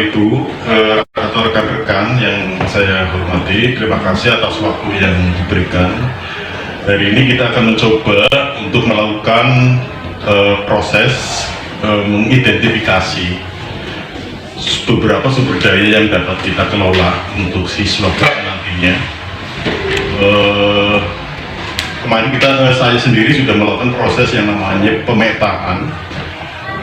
Ibu atau rekan-rekan yang saya hormati, terima kasih atas waktu yang diberikan. Hari ini kita akan mencoba untuk melakukan proses mengidentifikasi beberapa sumber daya yang dapat kita kelola untuk siswa nantinya. Kemarin saya sendiri sudah melakukan proses yang namanya pemetaan.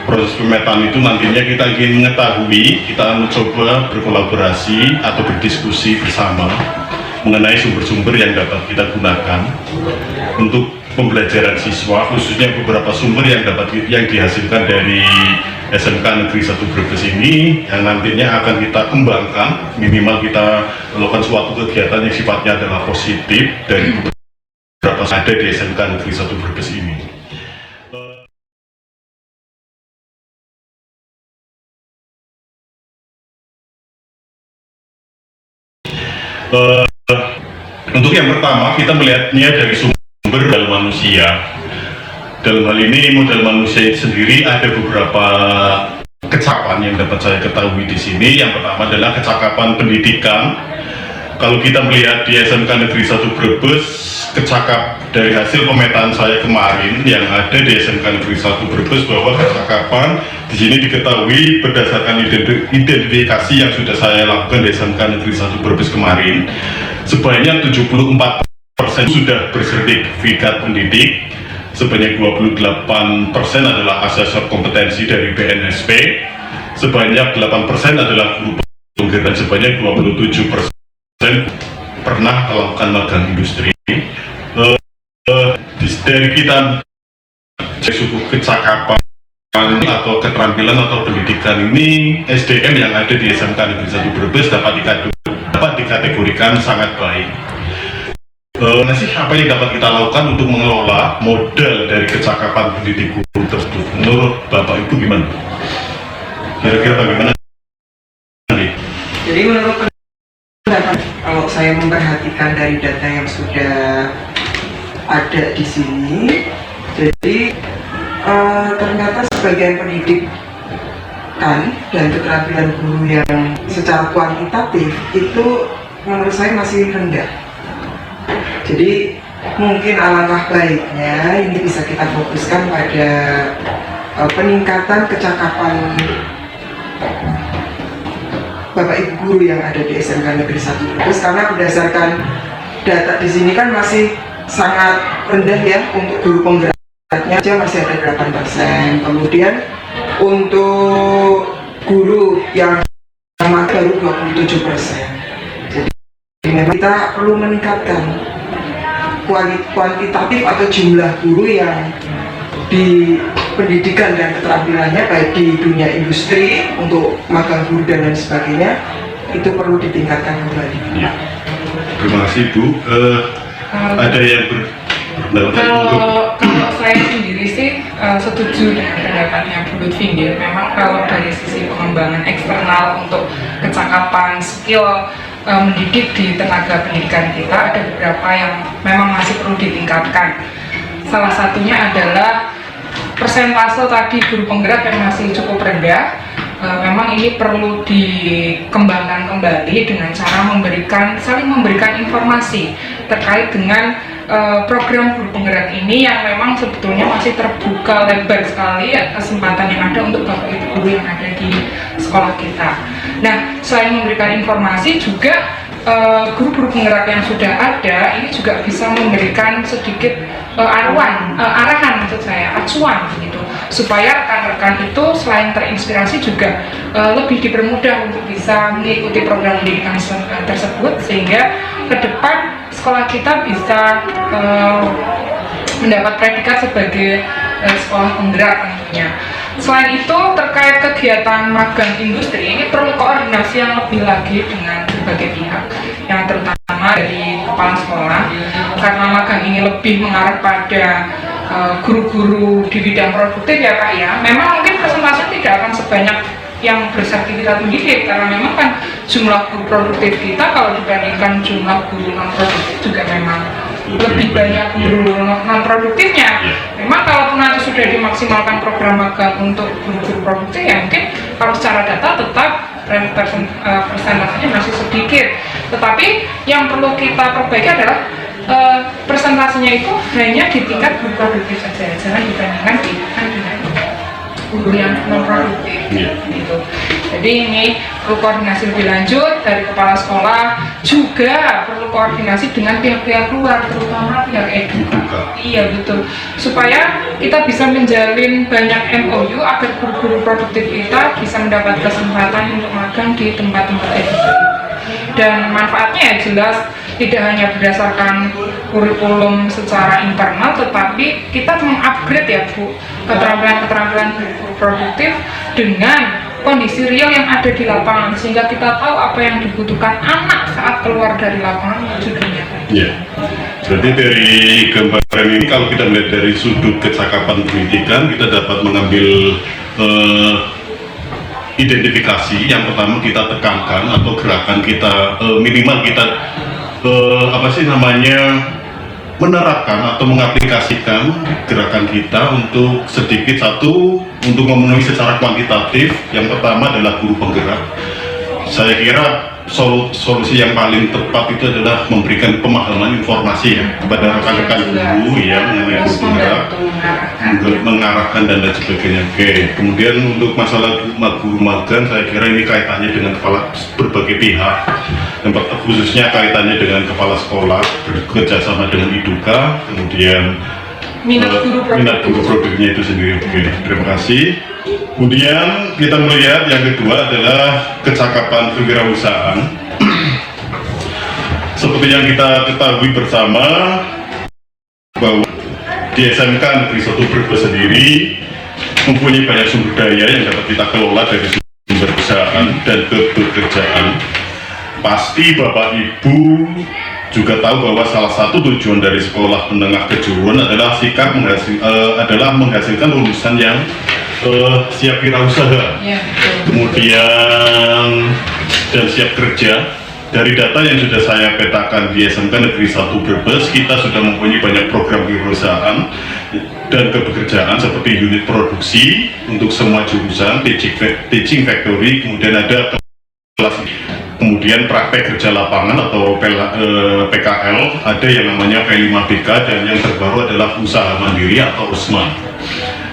Proses pemetaan itu nantinya kita ingin mengetahui, kita mencoba berkolaborasi atau berdiskusi bersama mengenai sumber-sumber yang dapat kita gunakan untuk pembelajaran siswa, khususnya beberapa sumber yang dihasilkan dari SMK Negeri 1 Brebes ini yang nantinya akan kita kembangkan, minimal kita melakukan suatu kegiatan yang sifatnya adalah positif dari beberapa ada di SMK Negeri 1 Brebes ini. Untuk yang pertama, kita melihatnya dari sumber modal manusia. Dalam hal ini, modal manusia sendiri ada beberapa kecakapan yang dapat saya ketahui di sini. Yang pertama adalah kecakapan pendidikan. Kalau kita melihat di SMK Negeri 1 Brebes, kecakap dari hasil pemetaan saya kemarin yang ada di SMK Negeri 1 Brebes bahwa kecakapan di sini diketahui berdasarkan identifikasi yang sudah saya lakukan di SMK Negeri 1 Brebes kemarin, sebanyak 74% sudah bersertifikat pendidik, sebanyak 28% adalah asesor kompetensi dari BNSP, sebanyak 8% adalah guru penggerak, dan sebanyak 27% pernah melakukan magang industri. Dari kita cukup kecakapan atau keterampilan atau pendidikan ini, SDM yang ada di SMK Negeri 1 Brebes dapat dikategorikan sangat baik. Apa yang dapat kita lakukan untuk mengelola modal dari kecakapan pendidik guru tersebut? Menurut Bapak Ibu gimana? Kira-kira bagaimana? Jadi menurut kalau saya memperhatikan dari data yang sudah ada di sini, jadi ternyata sebagian pendidikan dan keterampilan guru yang secara kuantitatif itu menurut saya masih rendah. Jadi mungkin alangkah baiknya ini bisa kita fokuskan pada peningkatan kecakapan Bapak Ibu guru yang ada di SMK Negeri 1 Brebes, karena berdasarkan data di sini kan masih sangat rendah ya. Untuk guru penggeraknya aja masih ada 8%. Kemudian untuk guru yang baru 27%. Jadi memang kita perlu meningkatkan kuantitatif atau jumlah guru yang di pendidikan dan keterampilannya baik di dunia industri untuk magang guru dan lain sebagainya, itu perlu ditingkatkan kembali. Ya. Terima kasih Bu. Ada yang kalau saya sendiri sih setuju dengan pendapatnya Bu Lutfi. Memang kalau dari sisi pengembangan eksternal untuk kecakapan skill mendidik di tenaga pendidikan kita, ada beberapa yang memang masih perlu ditingkatkan. Salah satunya adalah persentase tadi guru penggerak yang masih cukup rendah. Memang ini perlu dikembangkan kembali dengan cara saling memberikan informasi terkait dengan program guru penggerak ini yang memang sebetulnya masih terbuka lebar sekali kesempatan yang ada untuk Bapak Ibu guru yang ada di sekolah kita. Nah, selain memberikan informasi juga guru-guru penggerak yang sudah ada ini juga bisa memberikan sedikit arahan maksud saya, acuan gitu, supaya rekan-rekan itu selain terinspirasi juga lebih dipermudah untuk bisa mengikuti program pendidikan tersebut, sehingga ke depan sekolah kita bisa mendapat predikat sebagai sekolah penggerak tentunya. Selain itu, terkait kegiatan magang industri ini perlu koordinasi yang lebih lagi dengan berbagai pihak, yang terutama dari kepala sekolah, karena magang ini lebih mengarah pada guru-guru di bidang produktif ya Pak ya. Memang mungkin presentasi tidak akan sebanyak yang bersertifikat mendidik, karena memang kan jumlah guru produktif kita kalau dibandingkan jumlah guru non produktif juga memang lebih banyak guru non produktifnya. Memang kalaupun nanti sudah dimaksimalkan program magang untuk guru-guru produktif, ya mungkin kalau secara data tetap persentasenya masih sedikit. Tetapi yang perlu kita perbaiki adalah persentasenya itu hanya di tingkat guru produktif saja, jangan dibandingkan dengan guru yang non produktif gitu. Jadi ini perlu koordinasi lebih lanjut dari kepala sekolah, juga perlu koordinasi dengan pihak-pihak luar, terutama pihak eduka. Iya betul, supaya kita bisa menjalin banyak MOU agar guru-guru produktif kita bisa mendapat kesempatan untuk magang di tempat-tempat edukasi. Dan manfaatnya ya jelas, tidak hanya berdasarkan kurikulum secara internal, tetapi kita mengupgrade ya Bu, keterampilan-keterampilan guru produktif dengan kondisi real yang ada di lapangan, sehingga kita tahu apa yang dibutuhkan anak saat keluar dari lapangan menuju dunia. Ya, berarti dari gambaran ini kalau kita melihat dari sudut kecakapan pendidikan, kita dapat mengambil identifikasi. Yang pertama kita tekankan atau gerakan kita minimal kita menerapkan atau mengaplikasikan gerakan kita untuk untuk memenuhi secara kuantitatif. Yang pertama adalah guru penggerak. Saya kira solusi yang paling tepat itu adalah memberikan pemahaman informasi ya kepada rekan-rekan guru yang mengenai guru penggerak, mengarahkan dan lain sebagainya. Oke. Kemudian untuk masalah guru magang, saya kira ini kaitannya dengan berbagai pihak. Khususnya kaitannya dengan kepala sekolah, bekerja sama dengan Iduka, kemudian minat guru produknya itu sendiri. Oke, terima kasih. Kemudian kita melihat yang kedua adalah kecakapan kewirausahaan. Seperti yang kita ketahui bersama bahwa di SMK Negeri 1 Brebes sendiri mempunyai banyak sumber daya yang dapat kita kelola dari sumber usahaan dan kebekerjaan. Pasti Bapak Ibu juga tahu bahwa salah satu tujuan dari sekolah menengah kejuruan adalah menghasilkan lulusan yang siap wirausaha, kemudian dan siap kerja. Dari data yang sudah saya petakan di SMK Negeri 1 Brebes, kita sudah mempunyai banyak program kewirausahaan dan kepekerjaan seperti unit produksi untuk semua jurusan, teaching factory, kemudian ada kelas, kemudian praktek kerja lapangan atau PKL, ada yang namanya P5BK, dan yang terbaru adalah usaha mandiri atau USMA.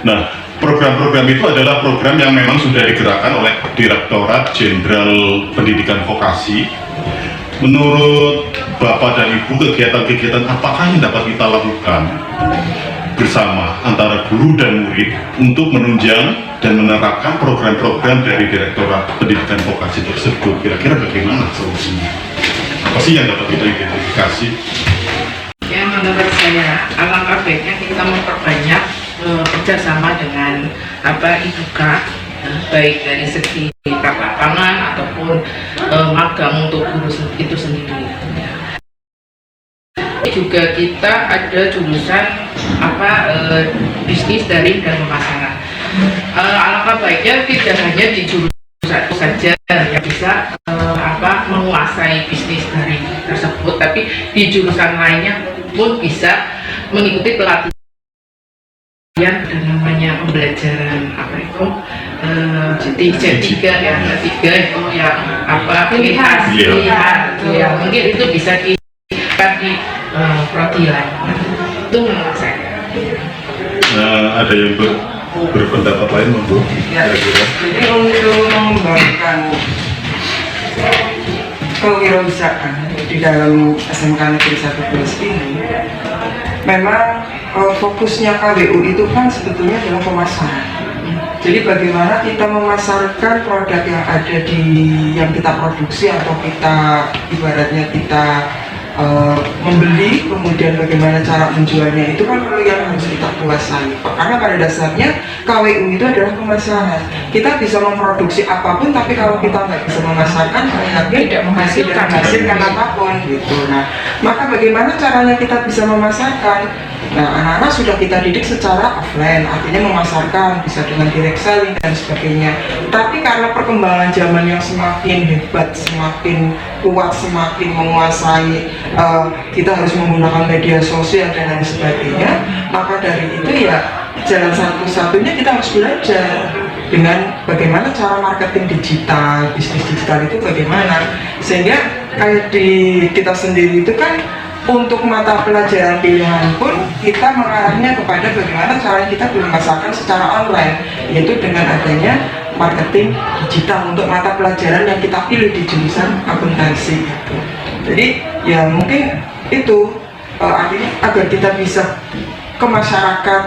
Nah, program-program itu adalah program yang memang sudah digerakkan oleh Direktorat Jenderal Pendidikan Vokasi. Menurut Bapak dan Ibu, kegiatan-kegiatan apakah yang dapat kita lakukan bersama antara guru dan murid untuk menunjang dan menerapkan program-program dari Direktorat Pendidikan Vokasi tersebut? Kira-kira bagaimana solusinya? Apa sih yang dapat kita identifikasi? Ya, menurut saya alangkah baiknya kita memperbanyak kerjasama dengan Iduka, baik dari segi lapangan ataupun magang untuk guru itu sendiri. Juga kita ada jurusan bisnis daring dan pemasaran. Alangkah baiknya tidak hanya di jurusan saja yang bisa menguasai bisnis daring tersebut, tapi di jurusan lainnya pun bisa mengikuti pelatihan. Yang ada namanya pembelajaran C3 ya, ketiga itu yang pilihan ya, mungkin itu bisa di prodi lain. Itu menurut saya. Ada yang berpendapat lain untuk Jadi untuk mengembangkan kewirausahaan di dalam SMK Negeri 1 Brebes ini, memang fokusnya KWU itu kan sebetulnya adalah pemasaran. Jadi bagaimana kita memasarkan produk yang ada yang kita produksi atau kita ibaratnya kita membeli, kemudian bagaimana cara menjualnya, itu kan perlu yang harus kita kuasai. Karena pada dasarnya KWU itu adalah pemasaran. Kita bisa memproduksi apapun, tapi kalau kita nggak bisa memasarkan, tidak menghasilkan apapun gitu. Nah, maka bagaimana caranya kita bisa memasarkan? Nah, anak-anak sudah kita didik secara offline, artinya memasarkan, bisa dengan direct selling dan sebagainya. Tapi karena perkembangan zaman yang semakin hebat, semakin kuat, semakin menguasai, kita harus menggunakan media sosial dan lain sebagainya. Maka dari itu ya jalan satu-satunya kita harus belajar dengan bagaimana cara marketing digital, bisnis digital itu bagaimana, sehingga kayak di kita sendiri itu kan untuk mata pelajaran pilihan pun kita mengarahnya kepada bagaimana cara kita memasarkan secara online, yaitu dengan adanya marketing digital untuk mata pelajaran yang kita pilih di jurusan akuntansi gitu. Jadi ya mungkin itu artinya agar kita bisa ke masyarakat,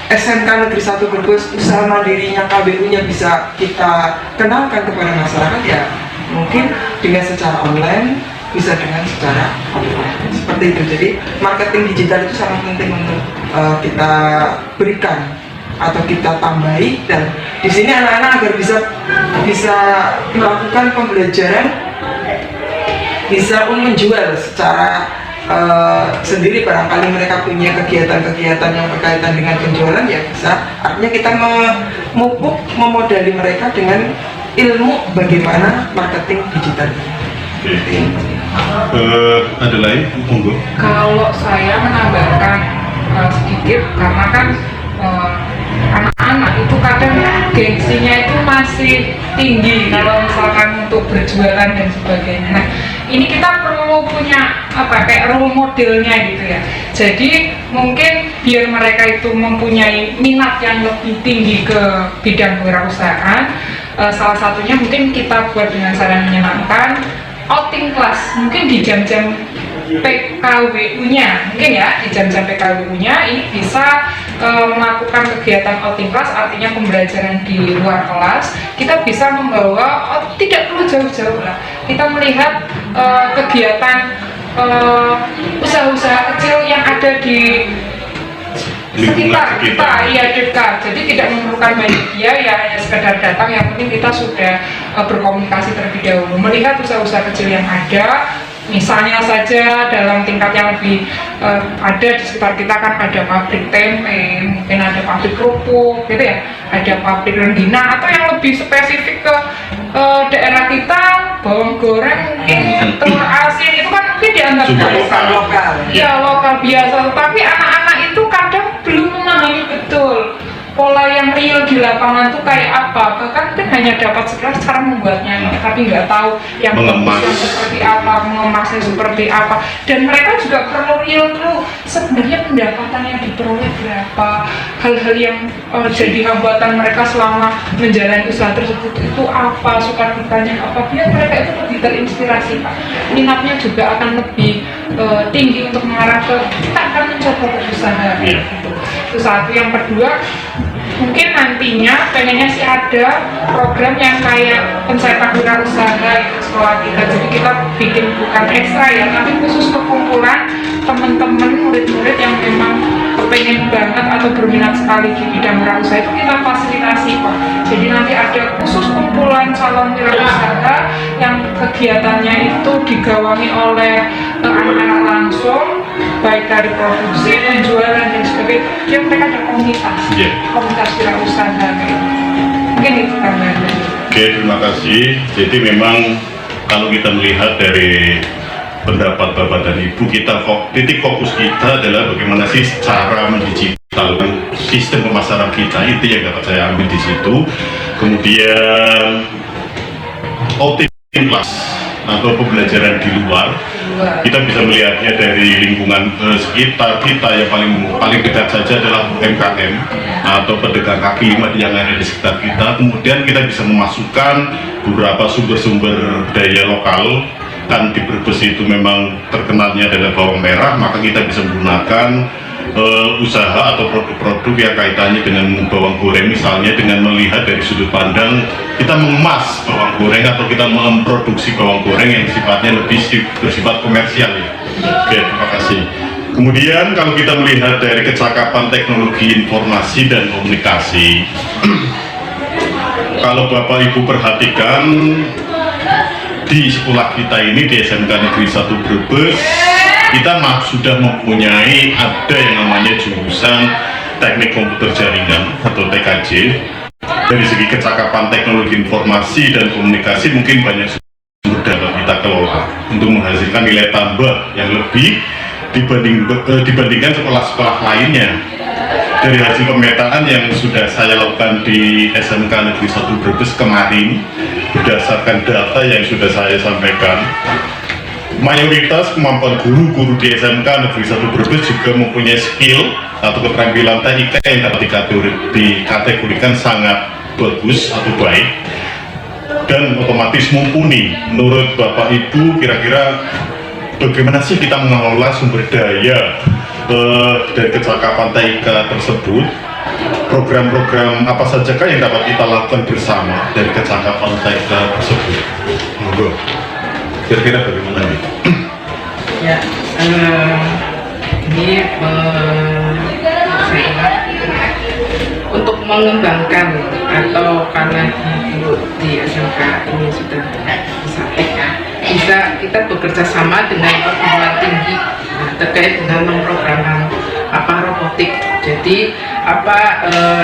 SMK Negeri 1 Brebes, usaha mandirinya, KBU-nya bisa kita kenalkan kepada masyarakat, ya mungkin dengan secara online, bisa dengan secara offline, seperti itu. Jadi marketing digital itu sangat penting untuk kita berikan atau kita tambahi, dan di sini anak-anak agar bisa melakukan pembelajaran, bisa menjual secara sendiri. Barangkali mereka punya kegiatan-kegiatan yang berkaitan dengan penjualan, ya bisa. Artinya kita memupuk, memodali mereka dengan ilmu bagaimana marketing digital. Ada lain, monggo. Kalau saya menambahkan sedikit, karena kan anak-anak itu kadang gengsinya itu masih tinggi kalau misalkan untuk berjualan dan sebagainya. Nah, ini kita perlu punya kayak role modelnya gitu ya. Jadi mungkin biar mereka itu mempunyai minat yang lebih tinggi ke bidang kewirausahaan, salah satunya mungkin kita buat dengan cara menyenangkan, outing class mungkin di jam-jam PKWU-nya, mungkin ya di jam-jam PKWU-nya ini bisa melakukan kegiatan outing class, artinya pembelajaran di luar kelas. Kita bisa membawa, tidak perlu jauh-jauh lah, kita melihat kegiatan usaha-usaha kecil yang ada di sekitar kita, ya dekat. Jadi tidak memerlukan banyak biaya, hanya sekedar datang, yang penting kita sudah berkomunikasi terlebih dahulu, melihat usaha-usaha kecil yang ada. Misalnya saja dalam tingkat yang lebih ada di sekitar kita kan ada pabrik tempe, mungkin ada pabrik kerupuk gitu ya, ada pabrik rengginang, atau yang lebih spesifik ke daerah kita, bawang goreng, mungkin telur asin, itu kan mungkin dianggap lokal. Ya lokal biasa, tapi anak-anak itu kadang belum memahami betul pola yang real di lapangan tuh kayak apa. Bahkan kan hanya dapat sekilas cara membuatnya, tapi nggak tahu yang bagusnya seperti apa, mengemasnya seperti apa. Dan mereka juga perlu real tuh sebenarnya pendapatan yang diperoleh berapa, hal-hal yang jadi hambatan mereka selama menjalani usaha tersebut itu apa, suka dukanya apa, biar mereka itu lebih terinspirasi, Pak. Minatnya juga akan lebih tinggi untuk mengarah ke kita akan mencoba berusaha gitu. Itu satu. Yang kedua, mungkin nantinya pengennya sih ada program yang kayak pencetak wirausaha di sekolah kita. Jadi kita bikin bukan ekstra ya, tapi khusus perkumpulan teman-teman murid-murid yang memang kepengen banget atau berminat sekali di bidang wirausaha, itu kita fasilitasi Pak. Jadi nanti ada khusus kumpulan calon wirausaha yang kegiatannya itu digawangi oleh anak-anak langsung, baik dari produksi, penjualan dan sebagainya. Jadi mereka ada komunitas wirausaha kayak gitu. Mungkin itu tambahannya. Oke, terima kasih. Jadi memang kalau kita melihat dari pendapat Bapak dan Ibu, titik fokus kita adalah bagaimana sih cara mendigitalkan sistem pemasaran kita, itu yang dapat saya ambil di situ. Kemudian outing class atau pembelajaran di luar, kita bisa melihatnya dari lingkungan sekitar kita. Yang paling dekat saja adalah UMKM atau pedagang kaki lima yang ada di sekitar kita. Kemudian kita bisa memasukkan beberapa sumber-sumber daya lokal. Kan di Brebes itu memang terkenalnya adalah bawang merah, maka kita bisa menggunakan usaha atau produk-produk yang kaitannya dengan bawang goreng, misalnya dengan melihat dari sudut pandang kita mengemas bawang goreng atau kita memproduksi bawang goreng yang sifatnya lebih bersifat komersial ya. Oke, terima kasih. Kemudian kalau kita melihat dari kecakapan teknologi informasi dan komunikasi, kalau Bapak Ibu perhatikan di sekolah kita ini, di SMK Negeri 1 Brebes, kita sudah mempunyai ada yang namanya jurusan teknik komputer jaringan atau TKJ. Dari segi kecakapan teknologi informasi dan komunikasi mungkin banyak sumber dapat kita kelola untuk menghasilkan nilai tambah yang lebih dibandingkan sekolah-sekolah lainnya. dari hasil pemetaan yang sudah saya lakukan di SMK Negeri 1 Brebes kemarin, berdasarkan data yang sudah saya sampaikan, mayoritas kemampuan guru-guru di SMK Negeri 1 Brebes juga mempunyai skill atau keterampilan TIK yang dapat dikategorikan sangat bagus atau baik dan otomatis mumpuni. Menurut Bapak Ibu, kira-kira bagaimana sih kita mengelola sumber daya dari kecakapan TIK tersebut? Program-program apa sajakah yang dapat kita lakukan bersama dari kecakapan TIK tersebut? Monggo. Kira-kira bagaimana nih? Ya, ini saya ingat untuk mengembangkan atau karena di SMK ini sudah bisa TIK, bisa kita bekerja sama dengan perguruan tinggi terkait dengan pemrograman robotik. Jadi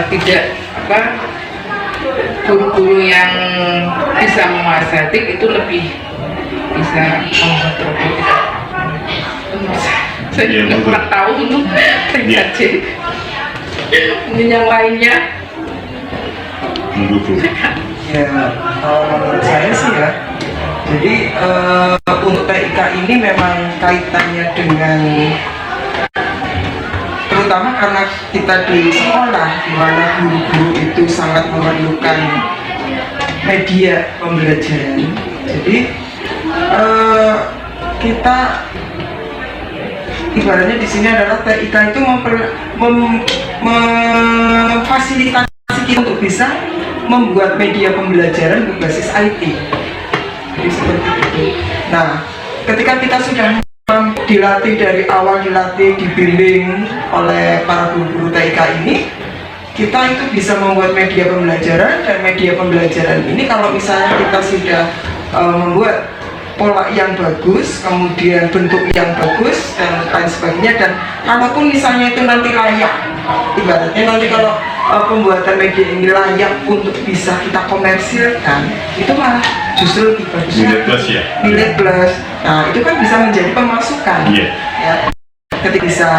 tidak guru-guru yang bisa menguasai TIK itu lebih bisa membuat robotik. Saya tidak pernah tahu terjadi. Ini yang lainnya. Ya, kalau menurut saya sih ya, jadi untuk TIK ini memang kaitannya dengan, terutama karena kita di sekolah di mana guru-guru itu sangat memerlukan media pembelajaran. Jadi kita ibaratnya di sini adalah TIK itu memfasilitasi kita untuk bisa membuat media pembelajaran berbasis IT. Jadi seperti itu. Nah, ketika kita sudah dilatih dari awal, dibimbing oleh para guru-guru TIK ini, kita itu bisa membuat media pembelajaran, dan media pembelajaran ini kalau misalnya kita sudah membuat pola yang bagus, kemudian bentuk yang bagus dan lain sebagainya, dan kalaupun misalnya itu nanti layak, ibaratnya nanti kalau pembuatan media ini layak untuk bisa kita komersilkan, itu malah justru lebih bagus. Nilai plus ya? Nilai plus. Nah, itu kan bisa menjadi pemasukan. Yeah. Ya. Ketika bisa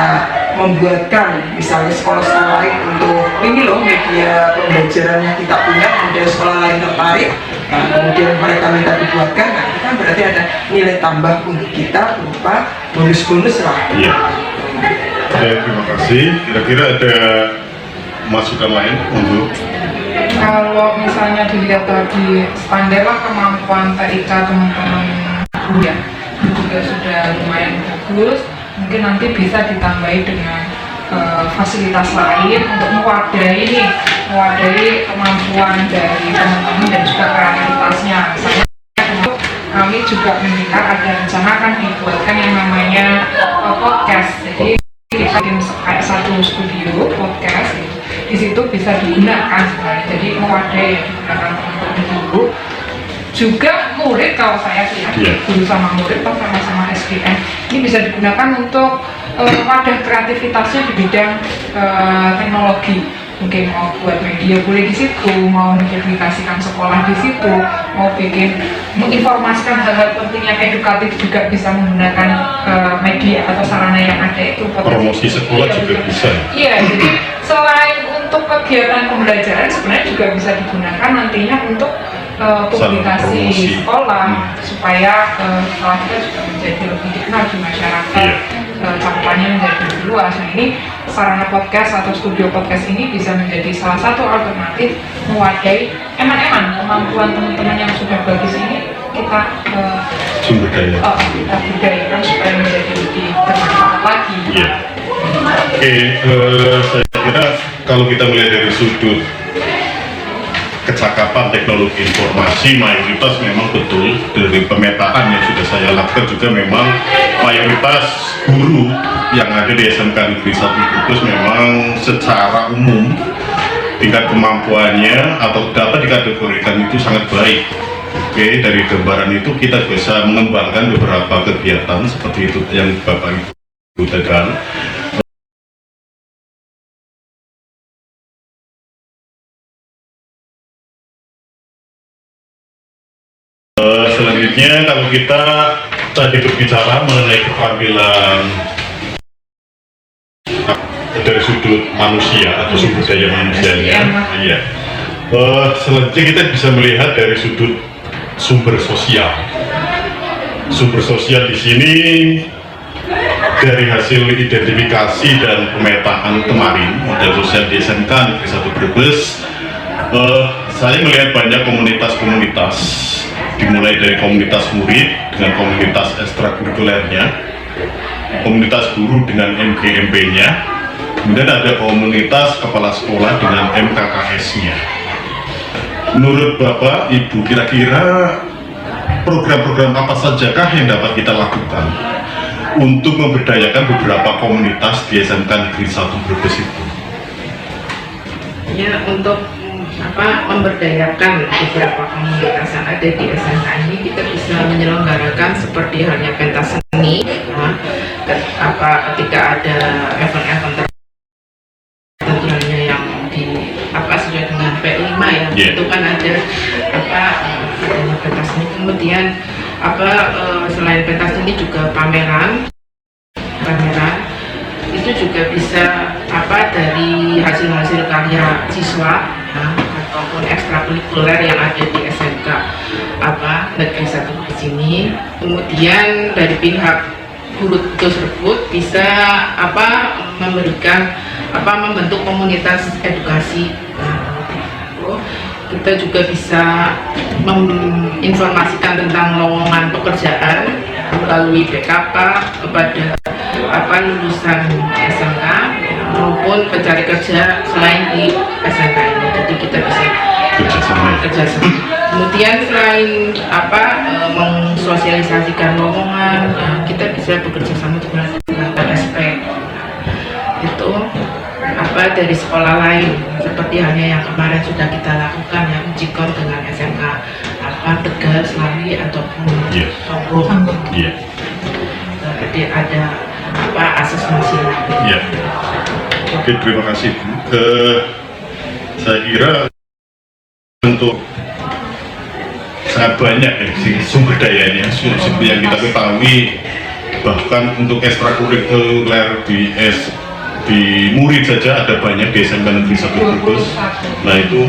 membuatkan misalnya sekolah-sekolah lain untuk ini loh media pembelajaran yang kita punya, kemudian sekolah lain tertarik, nah, kemudian mereka minta dibuatkan, nah itu kan berarti ada nilai tambah untuk kita berupa bonus-bonus lah. Iya. Terima kasih. Kira-kira ada masukan lain untuk? Kalau misalnya dilihat tadi standar lah kemampuan TIK teman-teman guru ya, itu juga sudah lumayan bagus. Mungkin nanti bisa ditambahi dengan fasilitas lain untuk mewadahi kemampuan dari teman-teman dan juga kreativitasnya. Misalnya untuk kami juga mendengar ada rencana akan dibuatkan yang namanya podcast. Jadi kita bikin kayak satu studio podcast gitu. Di situ bisa digunakan sebenarnya. Jadi mewadahi yang digunakan teman-teman guru. Juga murid, kalau saya sih ya, guru sama murid atau sama-sama SDM, ini bisa digunakan untuk wadah kreativitasnya di bidang teknologi. Mungkin mau buat media boleh di situ, mau mengaplikasikan sekolah di situ, mau bikin menginformasikan hal-hal penting yang edukatif juga bisa menggunakan media atau sarana yang ada itu. Promosi sekolah juga bisa. Iya, jadi selain untuk kegiatan pembelajaran sebenarnya juga bisa digunakan nantinya untuk publikasi sekolah supaya sekolah kita juga menjadi lebih dikenal di masyarakat, cakupannya menjadi lebih luas. Nah, ini sarana podcast atau studio podcast ini bisa menjadi salah satu alternatif mewadahi kemampuan teman-teman yang sudah bagus ini kita sumber daya. Kita budayakan supaya menjadi lebih bermanfaat lagi. Iya. Oke, saya kira kalau kita melihat dari sudut kecakapan teknologi informasi, mayoritas memang betul dari pemetaan yang sudah saya lakukan juga memang mayoritas guru yang ada di SMK Negeri 1 Brebes memang secara umum tingkat kemampuannya atau dapat dikategorikan itu sangat baik. Oke, dari gambaran itu kita bisa mengembangkan beberapa kegiatan seperti itu yang Bapak Ibu tekan. Selanjutnya kalau kita tadi berbicara mengenai keterampilan dari sudut manusia atau sumber daya manusianya. Iya. Selanjutnya kita bisa melihat dari sudut sumber sosial. Sumber sosial di sini dari hasil identifikasi dan pemetaan kemarin model sosial di SMK Negeri 1 Brebes, saya melihat banyak komunitas-komunitas, dimulai dari komunitas murid dengan komunitas ekstrakurikulernya, komunitas guru dengan MGMP-nya, kemudian ada komunitas kepala sekolah dengan MKKS-nya. Menurut Bapak, Ibu, kira-kira program-program apa sajakah yang dapat kita lakukan untuk memberdayakan beberapa komunitas di SMK Negeri 1 Brebes itu? Ya, untuk memberdayakan beberapa komunitas yang ada di SMK ini, kita bisa menyelenggarakan seperti halnya pentas seni, ketika ada event-event tertentu yang sesuai dengan P5 ya, itu kan ada adanya pentas seni. Kemudian selain pentas seni juga pameran itu juga bisa dari hasil-hasil karya siswa ataupun ekstrakurikuler yang ada di SMK Negeri 1 di sini. Kemudian dari pihak guru tersebut bisa memberikan membentuk komunitas edukasi. Kita juga bisa menginformasikan tentang lowongan pekerjaan melalui BKK kepada lulusan SMK maupun pencari kerja selain di SMK ini. Jadi kita bisa kerjasama. Kemudian selain mensosialisasikan lowongan, kita bisa bekerja sama dengan LSP. Itu dari sekolah lain, seperti halnya yang kemarin sudah kita lakukan ya, uji-kom dengan SMK Tegal, Selawi ataupun Tombo. Jadi ada asesmensi. Oke, terima kasih Bu. Saya kira untuk sangat banyak sumber dayanya seperti yang kita ketahui, bahkan untuk ekstrakurikuler di murid saja ada banyak di SMK Negeri 1 Brebes. Nah, itu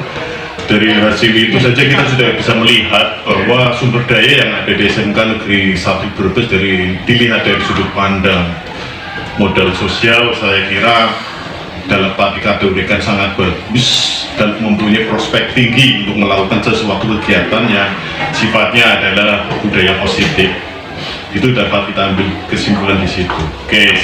dari hasil itu saja kita sudah bisa melihat bahwa sumber daya yang ada di SMK Negeri 1 Brebes dilihat dari sudut pandang modal sosial, saya kira dapat dikategorikan sangat bagus dan mempunyai prospek tinggi untuk melakukan sesuatu kegiatan yang sifatnya adalah budaya positif. Itu dapat kita ambil kesimpulan di situ. Oke,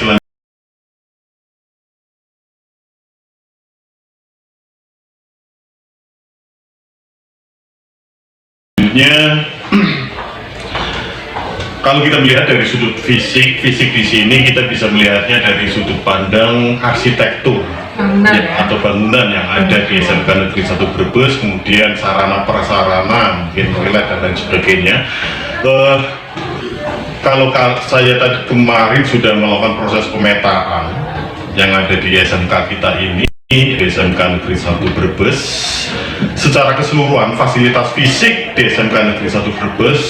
kalau kita melihat dari sudut fisik di sini kita bisa melihatnya dari sudut pandang arsitektur atau bangunan yang ada di SMK Negeri 1 Brebes, kemudian sarana prasarana, mungkin toilet dan lain sebagainya. Kalau saya tadi kemarin sudah melakukan proses pemetaan yang ada di SMK kita ini, di SMK Negeri 1 Brebes, secara keseluruhan fasilitas fisik di SMK Negeri 1 Brebes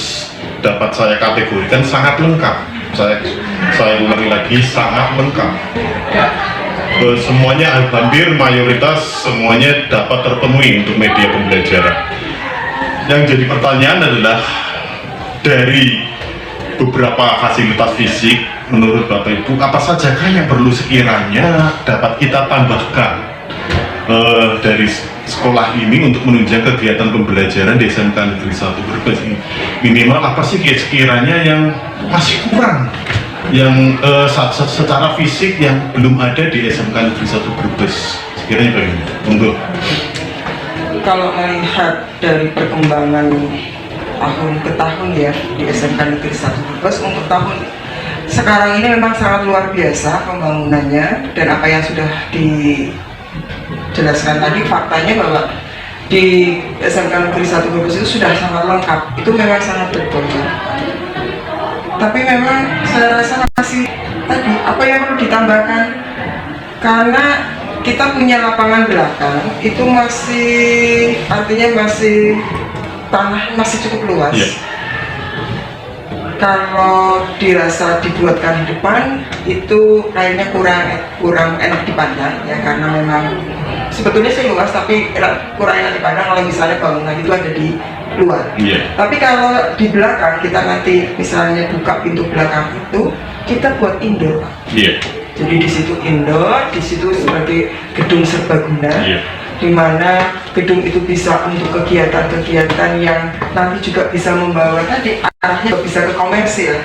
dapat saya kategorikan sangat lengkap. Saya ulangi lagi, sangat lengkap. Semuanya hampir mayoritas semuanya dapat terpenuhi untuk media pembelajaran. Yang jadi pertanyaan adalah dari beberapa fasilitas fisik, menurut Bapak Ibu apa sajakah yang perlu sekiranya dapat kita tambahkan dari sekolah ini untuk menunjang kegiatan pembelajaran di SMK Negeri 1 Brebes ini? Minimal apa sih sekiranya yang masih kurang, yang secara fisik yang belum ada di SMK Negeri 1 Brebes? Sekiranya bagaimana? Monggo. Kalau melihat dari perkembangan tahun ke tahun ya di SMK Negeri 1 Brebes, untuk tahun sekarang ini memang sangat luar biasa pembangunannya, dan apa yang sudah dijelaskan tadi, faktanya bahwa di SMK Negeri 1 Brebes itu sudah sangat lengkap. Itu memang sangat betul ya. Tapi memang saya rasa masih tadi apa yang perlu ditambahkan, karena kita punya lapangan belakang itu masih, artinya masih tanah masih cukup luas. kalau dirasa dibuatkan di depan itu kayaknya kurang enak dipandang ya, karena memang sebetulnya sih luas tapi kurang enak dipandang kalau misalnya bangunan itu ada di luar. Tapi kalau di belakang kita nanti misalnya buka pintu belakang itu kita buat indoor, Pak. Jadi di situ indoor, di situ sebagai gedung serbaguna, di mana gedung itu bisa untuk kegiatan-kegiatan yang nanti juga bisa membawa tadi arahnya bisa ke komersil.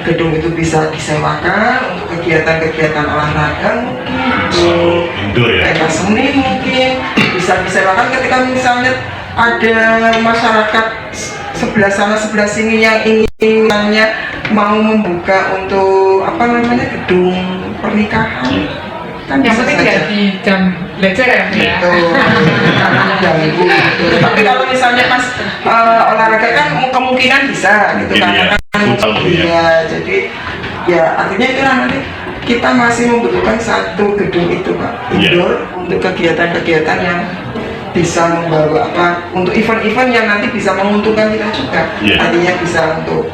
Gedung itu bisa disewakan untuk kegiatan-kegiatan olahraga mungkin, untuk pentas seni mungkin bisa disewakan ketika misalnya ada masyarakat sebelah sana sebelah sini yang inginnya mau membuka untuk gedung pernikahan kan Yang bisa penting saja. nggak di jam belajar ya, Bu, ya. Tapi kalau misalnya pas olahraga kan kemungkinan bisa gitu karena kan jadi ya artinya itu nanti kita masih membutuhkan satu gedung itu, Pak, indoor untuk kegiatan-kegiatan yang bisa membawa untuk event-event yang nanti bisa menguntungkan kita juga. Artinya bisa untuk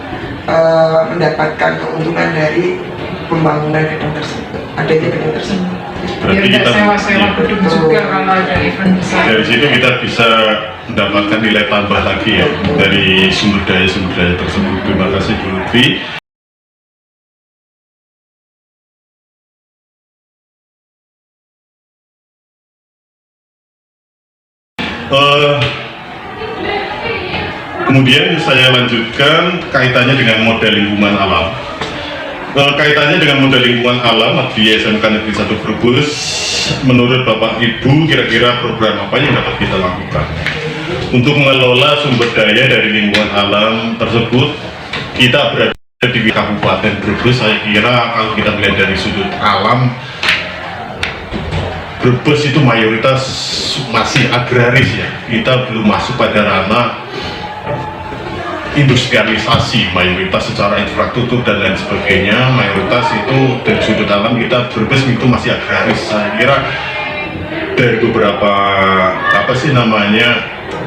mendapatkan keuntungan dari pembangunan gedung tersebut, adanya gedung tersebut. Biar nggak sewa-sewa gedung juga kalau ada event besar. Dari situ kita bisa mendapatkan nilai tambah lagi ya dari sumber daya tersebut. Terima kasih Bu Lutfi. Kemudian saya lanjutkan kaitannya dengan model lingkungan alam. Kaitannya dengan model lingkungan alam di SMK Negeri 1 Brebes, menurut Bapak Ibu kira-kira program apa yang dapat kita lakukan untuk mengelola sumber daya dari lingkungan alam tersebut? Kita berada di Kabupaten Brebes, saya kira kalau kita melihat dari sudut alam, Brebes itu mayoritas masih agraris ya, kita belum masuk pada ranah industrialisasi, mayoritas secara infrastruktur dan lain sebagainya, mayoritas itu dari sudut alam kita Brebes itu masih agraris. Saya kira dari beberapa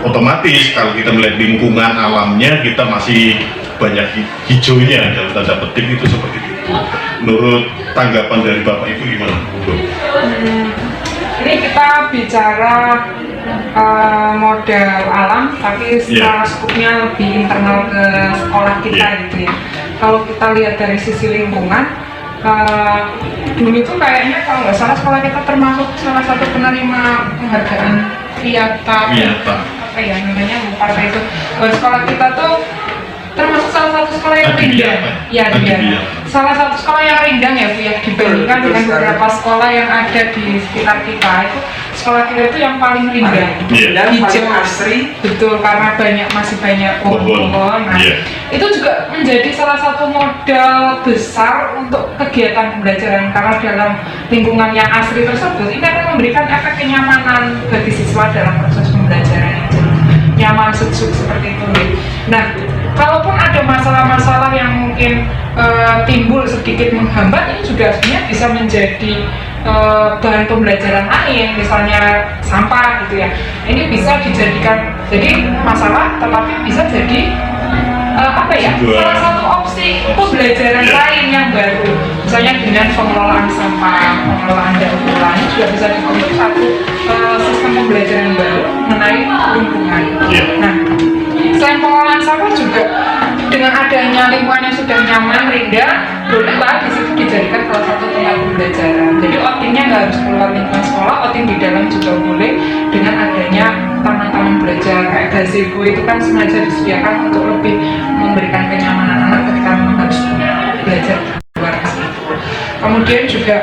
otomatis kalau kita melihat lingkungan alamnya kita masih banyak hijaunya dalam tanda petik itu seperti itu. Menurut tanggapan dari Bapak Ibu gimana? Ini kita bicara model alam, tapi secara skupnya lebih internal ke sekolah kita gitu ya. Kalau kita lihat dari sisi lingkungan, dulu itu kayaknya kalau nggak salah sekolah kita termasuk salah satu penerima penghargaan Triata. Apa ya namanya, lupa itu. Sekolah kita tuh termasuk salah satu sekolah yang rindang. Salah satu sekolah yang rindang ya Bu ya, dibandingkan dengan beberapa sekolah yang ada di sekitar kita. Itu sekolah kita itu yang paling rindang, hijau asri. Betul, karena masih banyak pohon-pohon. Nah, itu juga menjadi salah satu modal besar untuk kegiatan pembelajaran, karena dalam lingkungan yang asri tersebut ini akan memberikan efek kenyamanan bagi siswa dalam proses pembelajaran itu, nyaman, sejuk seperti itu. Nah, kalaupun ada masalah-masalah yang mungkin timbul sedikit menghambat, ini juga sebenarnya bisa menjadi bahan pembelajaran lain, misalnya sampah gitu ya. Ini bisa dijadikan jadi masalah, tetapi bisa jadi salah satu opsi pembelajaran lain yang baru. Misalnya dengan pengelolaan sampah, pengelolaan daur ulang, ini juga bisa dibentuk satu sistem pembelajaran baru mengenai lingkungan. Nah, selain pengelolaan sampah juga dengan adanya lingkungan yang sudah nyaman, rindang, bolehlah di situ dijadikan salah satu tempat pembelajaran. Jadi outingnya nggak harus keluar lingkungan sekolah, outing di dalam juga boleh dengan adanya taman-taman belajar kayak gazebo itu kan sengaja disediakan untuk lebih memberikan kenyamanan anak ketika memang harus belajar di luar itu. Kemudian juga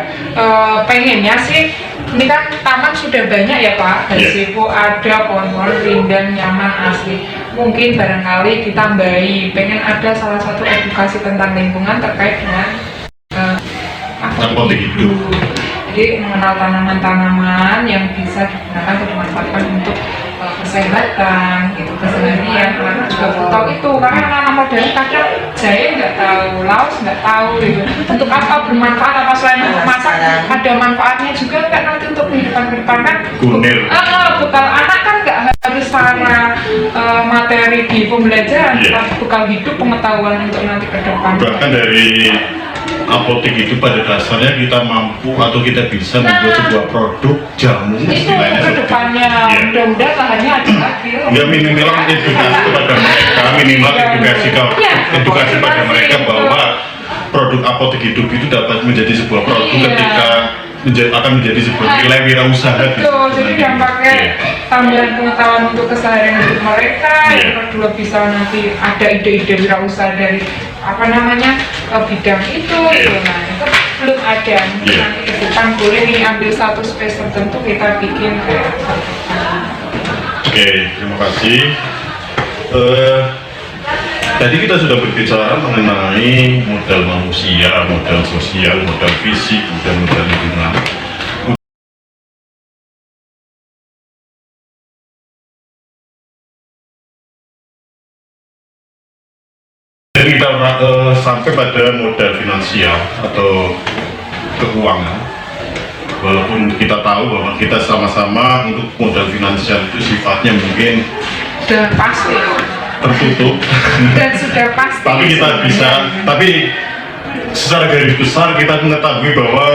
pengennya sih, ini kan taman sudah banyak ya Pak, gazebo ada, pohon-pohon rindang, nyaman, asli. Mungkin barangkali ditambahi, pengen ada salah satu edukasi tentang lingkungan terkait dengan pola hidup. Jadi mengenal tanaman-tanaman yang bisa digunakan atau dimanfaatkan untuk kesehatan, gitu, keseharian. Anak juga perlu tahu itu, karena anak-anak modern kadang jahil nggak tahu, laos nggak tahu, gitu. Untuk apa bermanfaat, apa selain untuk masak, ada manfaatnya juga kan nanti untuk kehidupan kan. Bekal anak kan nggak sekali secara materi di pembelajaran, bekal hidup, pengetahuan untuk nanti ke depan. Bahkan dari apotek itu pada dasarnya kita mampu atau kita bisa membuat sebuah produk jamu Itu istilahnya ke depannya, mudah-mudahan lahannya ada lagi. ya minimal edukasi kepada mereka, minimal edukasi pada mereka bahwa produk apotek hidup itu dapat menjadi sebuah produk ketika akan menjadi sebuah nilai wirausaha. Betul, jadi dampaknya tambahan pengetahuan untuk keseharian hidup mereka. Yang kedua bisa nanti ada ide-ide wirausaha dari bidang itu. Nah itu belum ada. Nanti ke depan boleh nih ambil satu space tertentu kita bikin kayak. Oke, terima kasih. Tadi kita sudah berbicara mengenai modal manusia, modal sosial, modal fisik, dan modal lingkungan. Jadi kita sampai pada modal finansial atau keuangan. Walaupun kita tahu bahwa kita sama-sama untuk modal finansial itu sifatnya mungkin Sudah pasti. tertutup. Dan sudah pasti. Tapi kita bisa, tapi secara garis besar kita mengetahui bahwa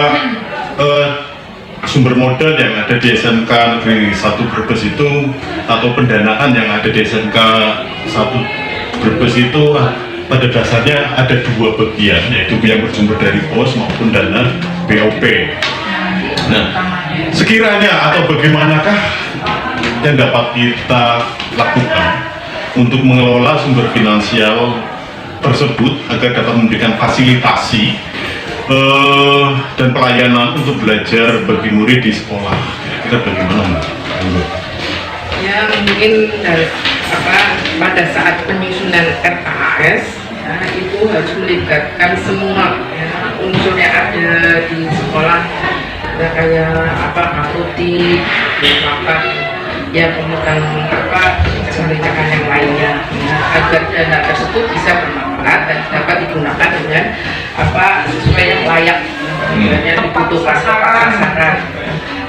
sumber modal yang ada di SMK Negeri 1 Brebes itu atau pendanaan yang ada di SMK 1 Brebes itu pada dasarnya ada dua bagian, yaitu yang bersumber dari POS maupun dana BOP. Nah, sekiranya atau bagaimanakah yang dapat kita lakukan untuk mengelola sumber finansial tersebut agar dapat memberikan fasilitasi dan pelayanan untuk belajar bagi murid di sekolah? Kira-kira bagaimana, Mbak? Ya mungkin pada saat penyusunan RKAS ya, itu harus melibatkan semua unsur yang ada di sekolah, ya, kayak apotik, kemudian kebijakan yang lainnya, ya, agar dana tersebut bisa bermanfaat dan dapat digunakan dengan sesuai yang layak, yang dibutuhkan pasaran,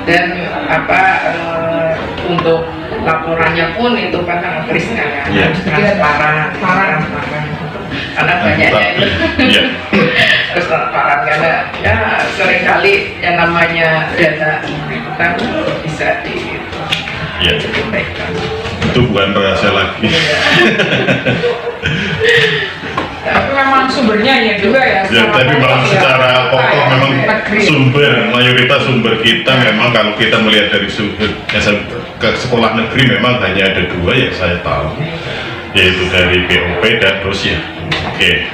dan untuk laporannya pun itu kan sangat riskan ya, transparan, karena banyaknya itu terus transparan, karena ya seringkali yang namanya dana itu kan bisa disampaikan. Itu bukan rahasia lagi. Tapi memang sumbernya ya juga ya. Tapi memang secara pokok memang mayoritas sumber kita memang kalau kita melihat dari ke sekolah negeri memang hanya ada dua yang saya tahu, yaitu dari BOP dan Dosia. Oke.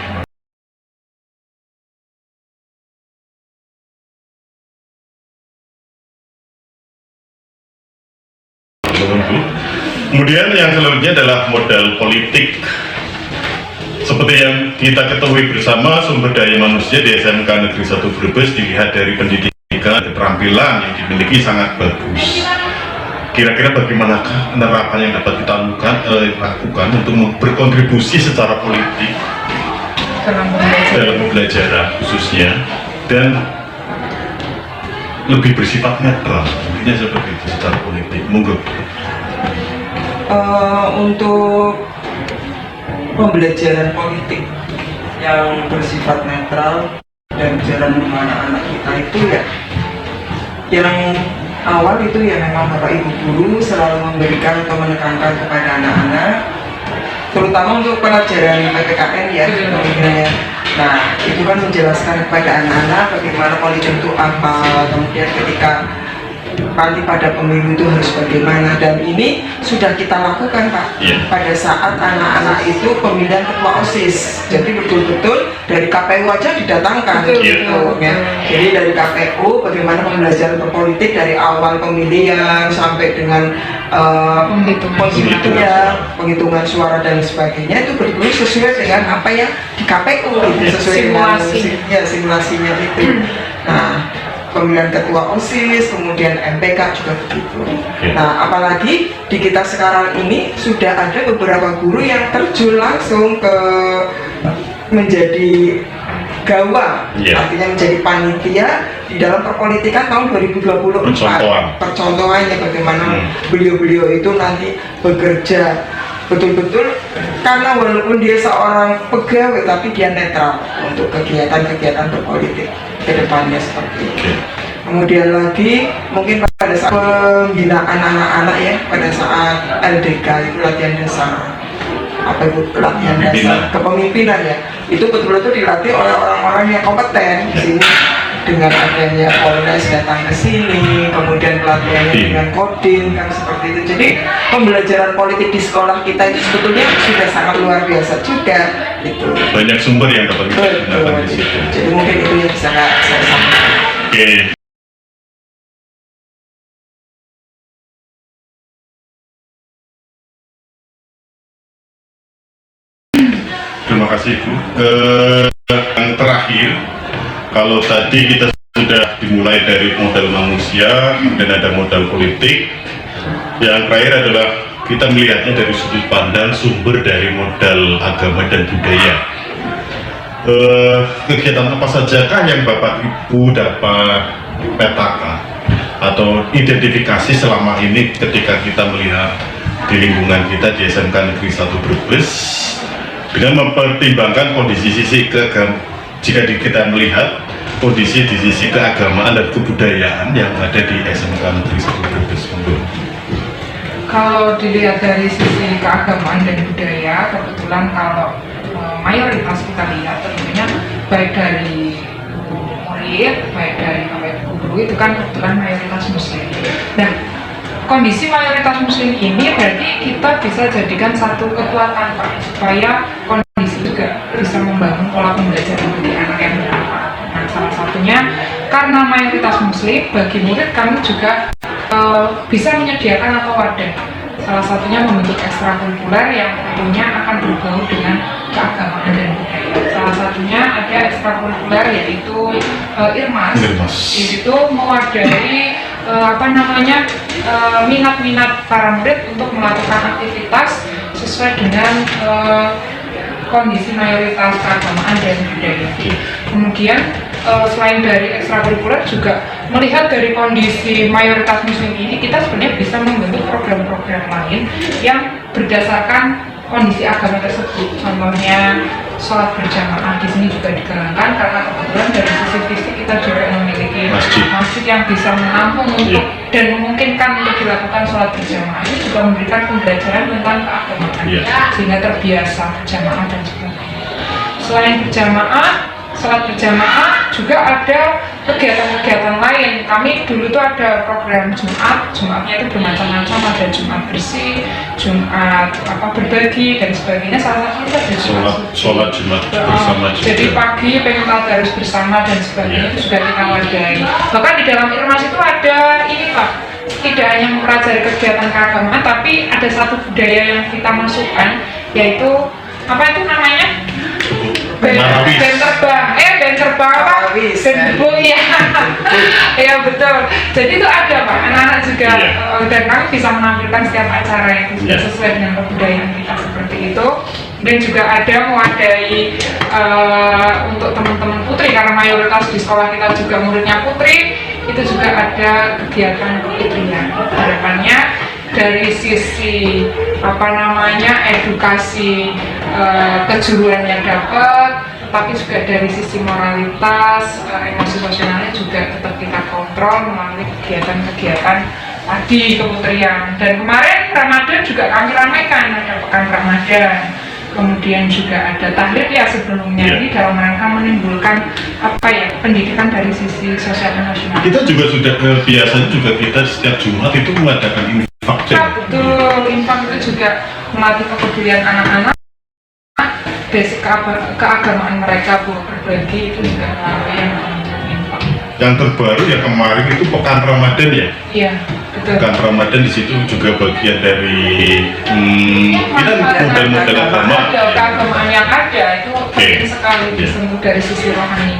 Kemudian yang selanjutnya adalah modal politik. Seperti yang kita ketahui bersama, sumber daya manusia di SMK Negeri 1 Brebes dilihat dari pendidikan, keterampilan yang dimiliki sangat bagus. Kira-kira bagaimanakah penerapan yang dapat kita lakukan untuk berkontribusi secara politik dalam pembelajaran khususnya, dan lebih bersifat netral, intinya seperti itu secara politik. Monggo. Untuk pembelajaran politik yang bersifat netral dan jalan anak-anak kita itu ya, yang awal itu ya memang Bapak Ibu guru selalu memberikan atau menekankan kepada anak-anak, terutama untuk pelajaran PPKN ya pembelajarannya. Nah itu kan menjelaskan kepada anak-anak bagaimana politik itu apa, kemudian ketika nanti pada pemilu itu harus bagaimana, dan ini sudah kita lakukan Pak pada saat anak-anak itu pemilihan ketua OSIS. Jadi betul-betul dari KPU aja didatangkan gitu ya. Jadi dari KPU bagaimana pembelajaran berpolitik dari awal pemilihan sampai dengan penghitungan suara dan sebagainya, itu betul-betul sesuai dengan apa yang di KPU gitu, sesuai dengan simulasinya itu. Nah pemilihan ketua OSIS, kemudian MPK juga begitu. Nah, apalagi di kita sekarang ini sudah ada beberapa guru yang terjun langsung ke menjadi gawa, Iya. artinya menjadi panitia di dalam perpolitikan tahun 2024. Percontohannya bagaimana beliau-beliau itu nanti bekerja betul-betul, karena walaupun dia seorang pegawai tapi dia netral untuk kegiatan-kegiatan berpolitik ke depannya seperti itu. Kemudian lagi mungkin pada saat pembinaan anak-anak ya, pada saat LDK itu latihan dasar, apa itu latihan dasar kepemimpinan ya, itu betul-betul dilatih oleh orang-orang yang kompeten di sini, dengan adanya Polres datang ke sini, kemudian pelatihannya dengan Kodim kan seperti itu. Jadi pembelajaran politik di sekolah kita itu sebetulnya sudah sangat luar biasa juga itu. Banyak sumber yang dapat kita gunakan di situ. Jadi mungkin itu yang bisa saya sampaikan. Oke. Terima kasih Bu. Yang terakhir, kalau tadi kita sudah dimulai dari modal manusia dan ada modal politik, yang terakhir adalah kita melihatnya dari sudut pandang sumber dari modal agama dan budaya. Kegiatan apa sajakah yang Bapak Ibu dapat petakan atau identifikasi selama ini ketika kita melihat di lingkungan kita di SMK Negeri 1 Brebes, dengan mempertimbangkan kondisi sisi jika kita melihat kondisi di sisi keagamaan dan kebudayaan yang ada di SMK Negeri 1 Brebes. Kalau dilihat dari sisi keagamaan dan budaya, kebetulan kalau mayoritas kita lihat tentunya baik dari murid, baik dari guru itu kan kebetulan mayoritas muslim. Nah, kondisi mayoritas muslim ini berarti kita bisa jadikan satu kekuatan Pak, supaya kondisi juga bisa membangun pola pembelajaran bagi anak yang bermanfaat. Nah, salah satunya karena mayoritas muslim, bagi murid kami juga bisa menyediakan atau wadah. Salah satunya membentuk ekstrakurikuler yang tentunya akan berbau dengan keagamaan dan budaya. Salah satunya ada ekstrakurikuler yaitu Irmas. Di situ mewadahi minat-minat para murid untuk melakukan aktivitas sesuai dengan kondisi mayoritas keagamaan dan budaya. Kemudian selain dari ekstrakurikuler juga melihat dari kondisi mayoritas muslim ini, kita sebenarnya bisa membentuk program-program lain yang berdasarkan kondisi agama tersebut. Contohnya sholat berjamaah di sini juga digalakkan karena kebetulan dari sisi fisik kita juga memiliki masjid yang bisa menampung untuk dan memungkinkan untuk dilakukan sholat berjamaah. Ini juga memberikan pembelajaran tentang keagamaan sehingga terbiasa berjamaah dan sebagainya. Selain berjamaah, sholat berjamaah juga ada kegiatan-kegiatan lain. Kami dulu tuh ada program Jumatnya itu bermacam-macam, ada Jumat bersih, Jumat berbagi dan sebagainya. Salah satunya ada sholat Jumat bersama juga. Jadi pagi pengen tadarus bersama dan sebagainya itu juga kita wadahi. Bahkan di dalam Irmas itu ada ini Pak, tidak hanya mempelajari kegiatan keagamaan, tapi ada satu budaya yang kita masukkan, yaitu apa itu namanya? band terbang apa? Ya betul. Jadi itu ada Pak, anak-anak juga dan kami bisa menampilkan setiap acara yang sesuai dengan kebudayaan kita seperti itu. Dan juga ada mewadahi untuk teman-teman putri, karena mayoritas di sekolah kita juga muridnya putri, itu juga ada kegiatan keputrian. Harapannya dari sisi edukasi kejuruan yang dapat, tapi juga dari sisi moralitas, emosi sosialnya juga tetap kita kontrol melalui kegiatan-kegiatan tadi keputrian. Dan kemarin Ramadan juga kami ramaikan, ada pekan Ramadan, kemudian juga ada tahlil ya sebelumnya. Ini dalam rangka menimbulkan pendidikan dari sisi sosial emosional. Kita juga sudah biasanya juga kita setiap Jumat itu mengadakan infak. Betul, infak itu juga melatih kepedulian anak-anak, basic keagamaan mereka berbagi itu juga yang infak. Yang terbaru ya kemarin itu pekan Ramadan ya. Iya, betul. Pekan Ramadan di situ juga bagian dari kita model-model agama. Keagamaan yang ada itu penting sekali disentuh dari sisi rohani.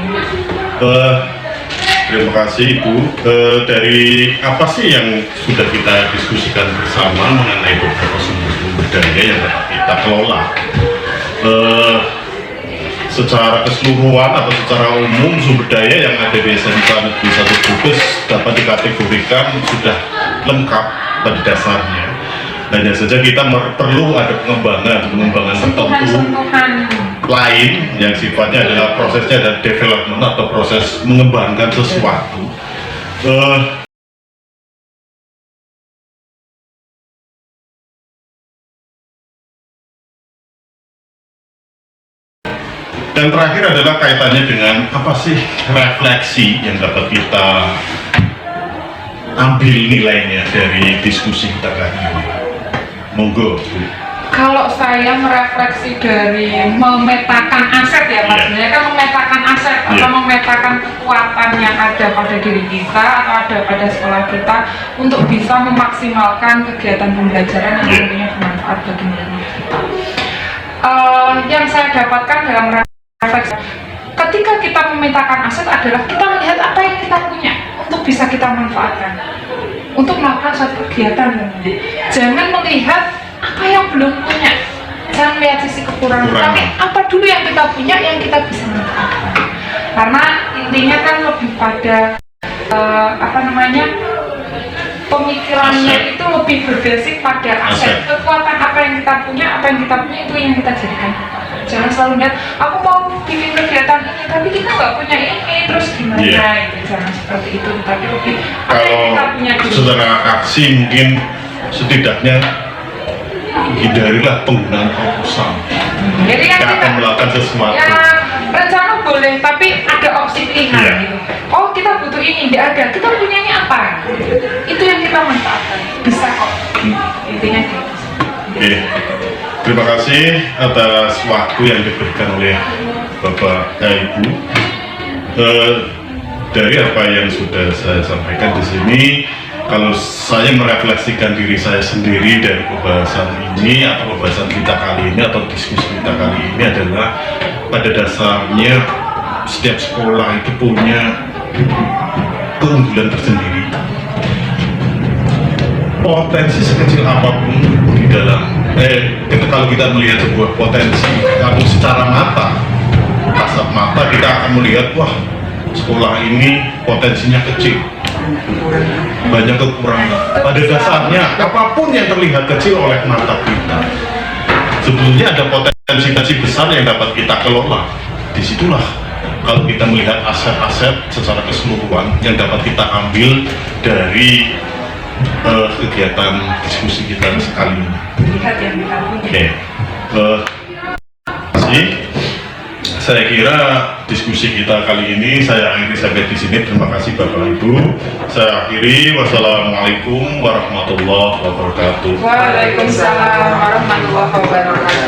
Terima kasih Ibu. Dari apa sih yang sudah kita diskusikan bersama mengenai beberapa sumber daya yang dapat kita kelola? secara keseluruhan atau secara umum sumber daya yang ada di SMK Negeri 1 Brebes dapat dikategorikan sudah lengkap pada dasarnya. Hanya saja kita perlu ada pengembangan tertentu lain yang sifatnya adalah prosesnya ada development atau proses mengembangkan sesuatu. Dan terakhir adalah kaitannya dengan apa sih refleksi yang dapat kita ambil nilainya dari diskusi kita kali ini. Monggo, Bu. Kalau saya merefleksi dari memetakan aset ya Mas, sebenarnya kan memetakan aset atau memetakan kekuatan yang ada pada diri kita atau ada pada sekolah kita untuk bisa memaksimalkan kegiatan pembelajaran yang tentunya bermanfaat bagi murid kita. Yang saya dapatkan dalam refleksi, ketika kita memetakan aset adalah kita melihat apa yang kita punya untuk bisa kita manfaatkan untuk melakukan suatu kegiatan. Jangan melihat apa yang belum punya, jangan melihat sisi kekurangan, tapi apa dulu yang kita punya yang kita bisa manfaatkan. Karena intinya kan lebih pada pemikirannya aset. itu lebih berbasis pada aset. Kekuatan apa yang kita punya itu yang kita jadikan. Jangan selalu lihat aku mau bikin kegiatan ini tapi kita nggak punya ini, terus gimana itu, jangan seperti itu, tapi lebih apa yang kita punya dulu. Secara aksi mungkin setidaknya hindarilah penggunaan proposal. Jadi kan kita akan melakukan sesuatu. Ya, rencana boleh, tapi ada opsi pilihan gitu. Oh kita butuh ini, tidak ada, kita punyanya apa? Itu yang kita manfaatkan, bisa kok. Intinya gitu. Oke. Terima kasih atas waktu yang diberikan oleh Bapak Ibu. Dari apa yang sudah saya sampaikan di sini, kalau saya merefleksikan diri saya sendiri dari pembahasan ini atau pembahasan kita kali ini atau diskusi kita kali ini adalah pada dasarnya setiap sekolah itu punya keunggulan tersendiri. Potensi sekecil apapun di dalam kalau kita melihat sebuah potensi namun secara mata, kasat mata kita akan melihat wah sekolah ini potensinya kecil, banyak kekurangan. Pada dasarnya apapun yang terlihat kecil oleh mata kita sebetulnya ada potensi besar yang dapat kita kelola. Disitulah kalau kita melihat aset-aset secara keseluruhan yang dapat kita ambil dari kegiatan diskusi kita sekali ini. Lihat yang kita punya. Oke. Saya kira diskusi kita kali ini saya akhiri sampai di sini. Terima kasih Bapak Ibu. Saya akhiri. Wassalamualaikum warahmatullahi wabarakatuh. Waalaikumsalam warahmatullahi wabarakatuh.